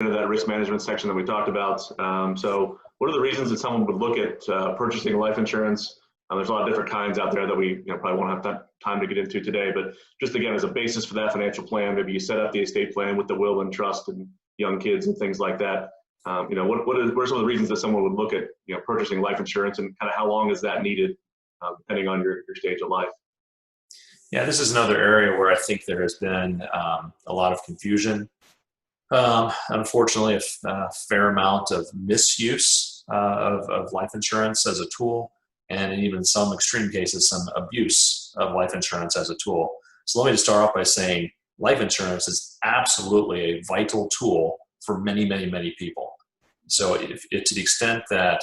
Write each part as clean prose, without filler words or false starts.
into that risk management section that we talked about. So what are the reasons that someone would look at purchasing life insurance? There's a lot of different kinds out there that we probably won't have time to get into today, but just again, as a basis for that financial plan, maybe you set up the estate plan with the will and trust and young kids and things like that. What are some of the reasons that someone would look at purchasing life insurance, and kind of how long is that needed depending on your stage of life? Yeah, this is another area where I think there has been a lot of confusion. Unfortunately, a fair amount of misuse of life insurance as a tool, and in even some extreme cases, some abuse of life insurance as a tool. So let me just start off by saying life insurance is absolutely a vital tool for many, many, many people. So to the extent that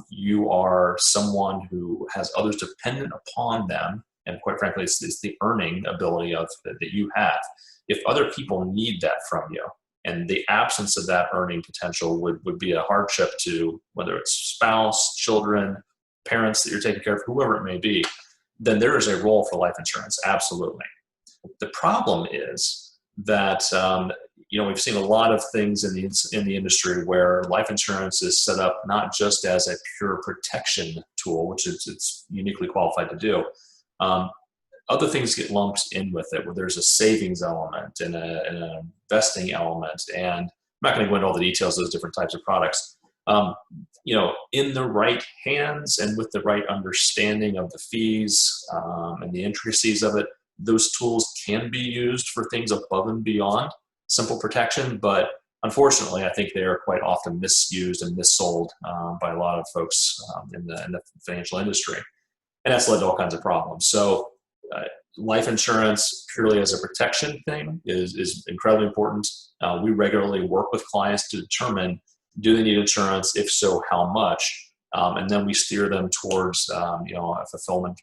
you are someone who has others dependent upon them, and quite frankly, it's the earning ability that you have. If other people need that from you, and the absence of that earning potential would be a hardship to whether it's spouse, children, parents that you're taking care of, whoever it may be, then there is a role for life insurance, absolutely. The problem is that we've seen a lot of things in the industry where life insurance is set up not just as a pure protection tool, which it's uniquely qualified to do. Other things get lumped in with it, where there's a savings element and an investing element, and I'm not going to go into all the details of those different types of products. In the right hands and with the right understanding of the fees and the intricacies of it, those tools can be used for things above and beyond simple protection, but unfortunately, I think they are quite often misused and missold by a lot of folks in the financial industry, and that's led to all kinds of problems. So life insurance purely as a protection thing is incredibly important. We regularly work with clients to determine, do they need insurance? If so, how much? And then we steer them towards a fulfillment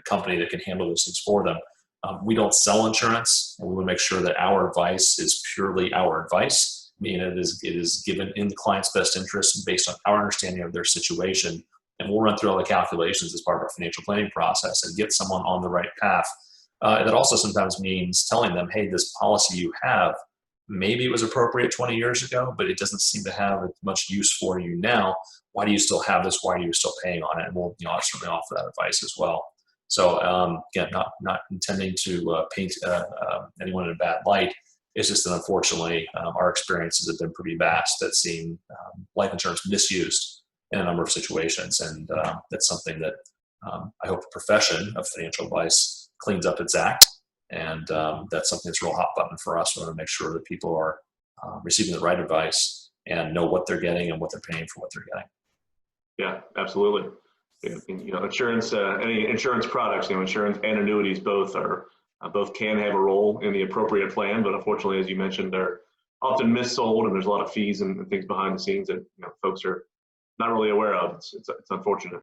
company that can handle those things for them. We don't sell insurance, and we want to make sure that our advice is purely our advice, meaning it is given in the client's best interest and based on our understanding of their situation. And we'll run through all the calculations as part of our financial planning process and get someone on the right path. That also sometimes means telling them, hey, this policy you have, maybe it was appropriate 20 years ago, but it doesn't seem to have much use for you now. Why do you still have this? Why are you still paying on it? And we'll certainly offer that advice as well. So again, not intending to paint anyone in a bad light. It's just that unfortunately, our experiences have been pretty vast that seen life insurance misused in a number of situations. And that's something that I hope the profession of financial advice cleans up its act. And that's something that's a real hot button for us. We want to make sure that people are receiving the right advice and know what they're getting and what they're paying for what they're getting. Yeah, absolutely. Insurance, any insurance products, insurance and annuities both can have a role in the appropriate plan, but unfortunately, as you mentioned, they're often missold, and there's a lot of fees and things behind the scenes that folks are not really aware of. It's unfortunate.